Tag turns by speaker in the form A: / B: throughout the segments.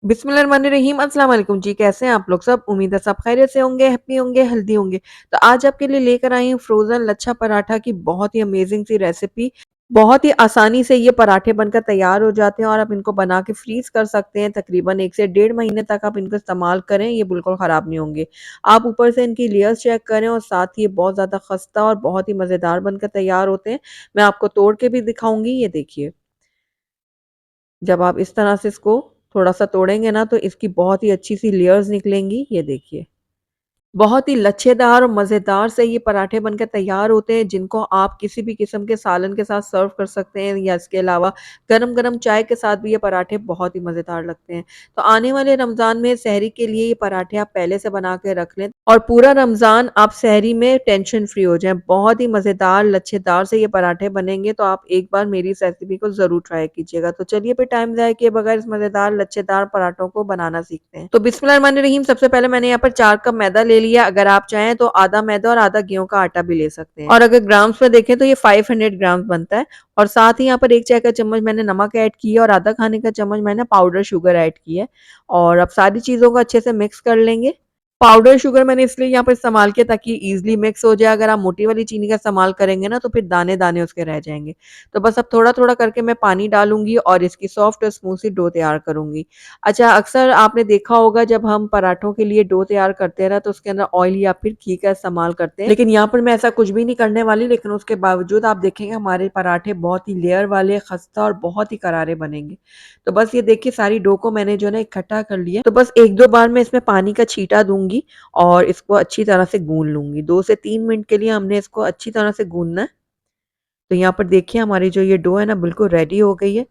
A: बिस्मिल्लाहिर्रहमानिर्रहीम। अस्सलाम वालेकुम जी, कैसे हैं आप लोग सब? उम्मीद है सब खैरियत से होंगे, हैप्पी होंगे, हेल्दी होंगे। तो आज आपके लिए लेकर आई हूँ फ्रोज़न लच्छा पराठा की बहुत ही अमेज़िंग सी रेसिपी। बहुत ही आसानी से ये पराठे बनकर तैयार हो जाते हैं और आप इनको बना के फ्रीज़ कर सकते हैं। तकरीबन 1 से डेढ़ महीने तक आप इनको इस्तेमाल करें, ये बिल्कुल ख़राब नहीं होंगे। आप ऊपर से इनकी लेयर्स चेक करें और साथ ही ये बहुत ज़्यादा खस्ता और बहुत ही मज़ेदार बनकर तैयार होते हैं। मैं आपको तोड़ के भी दिखाऊँगी, ये देखिए। जब आप इस तरह से इसको थोड़ा-सा तोड़ेंगे ना तो इसकी बहुत ही अच्छी-सी लेयर्स निकलेंगी, ये देखिए। बहुत ही लच्छेदार और मज़ेदार से ये पराठे बनकर तैयार होते हैं जिनको आप किसी भी किस्म के सालन के साथ सर्व कर सकते हैं या इसके अलावा गरम-गरम चाय के साथ भी ये पराठे बहुत ही मज़ेदार लगते हैं। तो आने वाले रमज़ान में सहरी के लिए ये पराठे आप पहले से बना के रख लें और पूरा रमज़ान आप सहरी में टेंशन फ्री हो जाएँ। बहुत ही मज़ेदार लच्छेदार से ये पराठे बनेंगे तो आप एक बार मेरी इस रेसिपी को ज़रूर ट्राई कीजिएगा। तो चलिए फिर टाइम ज़ाया किए बगैर इस मज़ेदार लच्छेदार पराठों को बनाना सीखते हैं। तो बिस्मिल्लाहिर्रहमानिर्रहीम। सबसे पहले मैंने यहाँ पर 4 कप मैदा ले लिया। अगर आप चाहें तो आधा मैदा और आधा गेहूँ का आटा भी ले सकते हैं। और अगर ग्राम्स में देखें तो ये 500 ग्राम्स बनता है। और साथ ही यहाँ पर 1 चाय का चम्मच मैंने नमक ऐड किया और आधा खाने का चम्मच मैंने पाउडर शुगर ऐड की है। और अब सारी चीज़ों को अच्छे से मिक्स कर लेंगे। पाउडर शुगर मैंने इसलिए यहाँ पर इस्तेमाल किया ताकि ईज़िली मिक्स हो जाए। अगर आप मोटी वाली चीनी का इस्तेमाल करेंगे ना तो फिर दाने-दाने उसके रह जाएँगे। तो बस अब थोड़ा-थोड़ा करके मैं पानी डालूँगी और इसकी सॉफ्ट और स्मूथ सी डो तैयार करूँगी। अच्छा, अक्सर आपने देखा होगा जब हम पराठों के लिए डो तैयार करते हैं ना तो उसके अंदर ऑयल या फिर घी का इस्तेमाल करते हैं। लेकिन यहाँ पर मैं ऐसा कुछ भी नहीं करने वाली, लेकिन उसके बावजूद आप देखेंगे हमारे पराठे बहुत ही लेयर वाले, खस्ता और बहुत ही करारे बनेंगे। तो बस ये देखिए सारी डो को मैंने जो है ना इकट्ठा कर लिया। तो बस 1-2 बार मैं इसमें पानी का छींटा दूँगी और इसको अच्छी तरह से गूँध लूँगी। 2 से 3 मिनट के लिए हमने इसको अच्छी तरह से गूँधना है। तो यहाँ पर देखिए हमारी जो ये डो है ना बिल्कुल रेडी हो गई है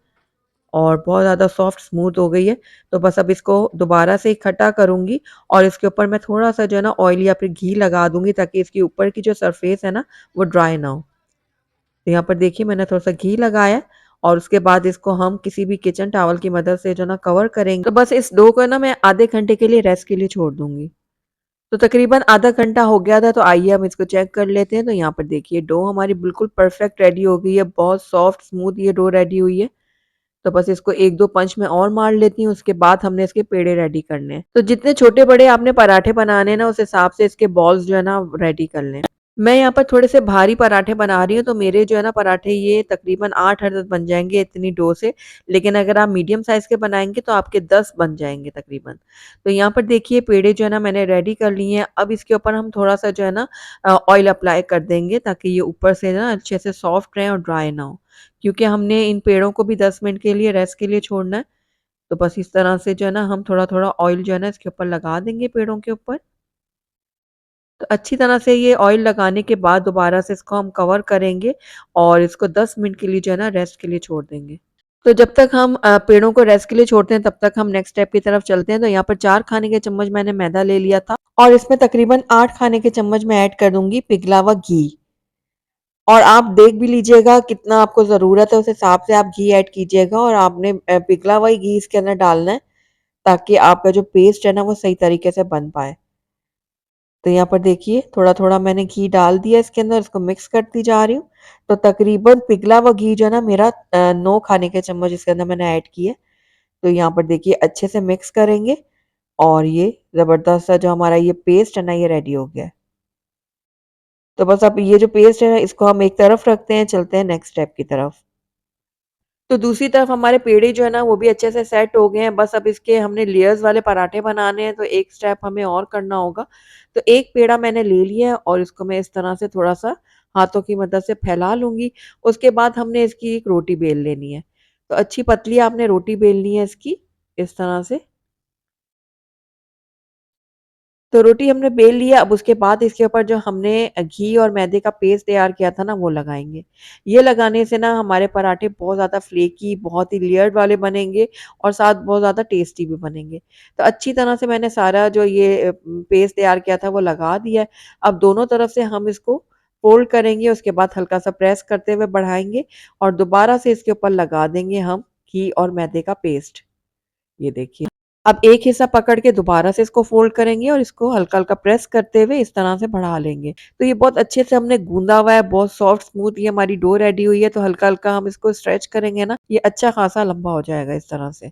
A: और बहुत ज़्यादा सॉफ्ट स्मूथ हो गई है। तो बस अब इसको दोबारा से इकट्ठा करूँगी और इसके ऊपर मैं थोड़ा-सा जो है ना ऑयल या फिर घी लगा दूँगी ताकि इसके ऊपर की जो सरफेस है ना वो ड्राई ना हो। तो यहाँ पर देखिए मैंने थोड़ा-सा घी लगाया है और उसके बाद इसको हम किसी भी किचन टॉवल की मदद से जो है ना कवर करेंगे। तो बस इस डो को ना मैं आधे घंटे के लिए रेस्ट के लिए छोड़ दूँगी। तो तकरीबन आधा घंटा हो गया था, तो आइए हम इसको चेक कर लेते हैं। तो यहाँ पर देखिए डो हमारी बिल्कुल परफेक्ट रेडी हो गई है, बहुत सॉफ्ट स्मूथ ये डो रेडी हुई है। तो बस इसको 1-2 पंच मैं और मार लेती हूँ, उसके बाद हमने इसके पेड़े रेडी करने हैं। तो जितने छोटे-बड़े आपने पराठे बनाने हैं ना, उस हिसाब से इसके बॉल्स जो है ना रेडी कर लें। मैं यहाँ पर थोड़े से भारी पराठे बना रही हूँ, तो मेरे जो है ना पराठे ये तकरीबन 8 अदद बन जाएँगे इतनी डो से। लेकिन अगर आप मीडियम साइज़ के बनाएँगे तो आपके 10 बन जाएँगे तकरीबन। तो यहाँ पर देखिए पेड़े जो है ना मैंने रेडी कर लिए हैं। अब इसके ऊपर हम थोड़ा-सा जो है ना ऑयल अप्लाई कर देंगे ताकि ये ऊपर से ना अच्छे से सॉफ्ट रहें और ड्राई ना हो। क्योंकि हमने इन पेड़ों को भी 10 मिनट के लिए रेस्ट के लिए छोड़ना है। तो बस इस तरह से जो है ना हम थोड़ा-थोड़ा ऑयल जो है ना इसके ऊपर लगा देंगे पेड़ों के ऊपर। तो अच्छी तरह से ये ऑयल लगाने के बाद दोबारा से इसको हम कवर करेंगे और इसको 10 मिनट के लिए जो है ना रेस्ट के लिए छोड़ देंगे। तो जब तक हम पेड़ों को रेस्ट के लिए छोड़ते हैं तब तक हम नेक्स्ट स्टेप की तरफ चलते हैं। तो यहाँ पर 4 खाने के चम्मच मैंने मैदा ले लिया था और इसमें तकरीबन 8 खाने के चम्मच मैं ऐड कर दूँगी पिघला हुआ घी। और आप देख भी लीजिएगा कितना आपको ज़रूरत है उस हिसाब से आप घी ऐड कीजिएगा और आपने पिघला हुआ ही घी इसके अंदर डालना है ताकि आपका जो पेस्ट है ना वो सही तरीके से बन पाए। तो यहाँ पर देखिए थोड़ा-थोड़ा मैंने घी डाल दिया इसके अंदर, इसको मिक्स करती जा रही हूँ। तो तकरीबन पिघला हुआ घी जो है ना मेरा 9 खाने के चम्मच इसके अंदर मैंने ऐड किए। तो यहाँ पर देखिए अच्छे से मिक्स करेंगे और ये ज़बरदस्त सा जो हमारा ये पेस्ट है ना ये रेडी हो गया है। तो बस अब ये जो पेस्ट है इसको हम एक तरफ रखते हैं, चलते हैं नेक्स्ट स्टेप की तरफ। तो दूसरी तरफ हमारे पेड़े जो है ना वो भी अच्छे से सेट हो गए हैं। बस अब इसके हमने लेयर्स वाले पराठे बनाने हैं तो एक स्टेप हमें और करना होगा। तो एक पेड़ा मैंने ले लिया है और इसको मैं इस तरह से थोड़ा-सा हाथों की मदद से फैला लूँगी। उसके बाद हमने इसकी एक रोटी बेल लेनी है। तो अच्छी पतली आपने रोटी बेलनी है इसकी, इस तरह से। तो रोटी हमने बेल लिया, अब उसके बाद इसके ऊपर जो हमने घी और मैदे का पेस्ट तैयार किया था ना वो लगाएँगे। ये लगाने से ना हमारे पराठे बहुत ज़्यादा फ्लेकी, बहुत ही लेयर्ड वाले बनेंगे और साथ बहुत ज़्यादा टेस्टी भी बनेंगे। तो अच्छी तरह से मैंने सारा जो ये पेस्ट तैयार किया था वो लगा दिया है। अब दोनों तरफ से हम इसको फ़ोल्ड करेंगे, उसके बाद हल्का-सा प्रेस करते हुए बढ़ाएँगे और दोबारा से इसके ऊपर लगा देंगे हम घी और मैदे का पेस्ट। ये देखिए। अब एक हिस्सा पकड़ के दोबारा से इसको फ़ोल्ड करेंगे और इसको हल्का-हल्का प्रेस करते हुए इस तरह से बढ़ा लेंगे। तो ये बहुत अच्छे से हमने गूँधा हुआ है, बहुत सॉफ्ट स्मूथ ये हमारी डो रेडी हुई है, तो हल्का-हल्का हम इसको स्ट्रेच करेंगे ना, ये अच्छा खासा लंबा हो जाएगा इस तरह से।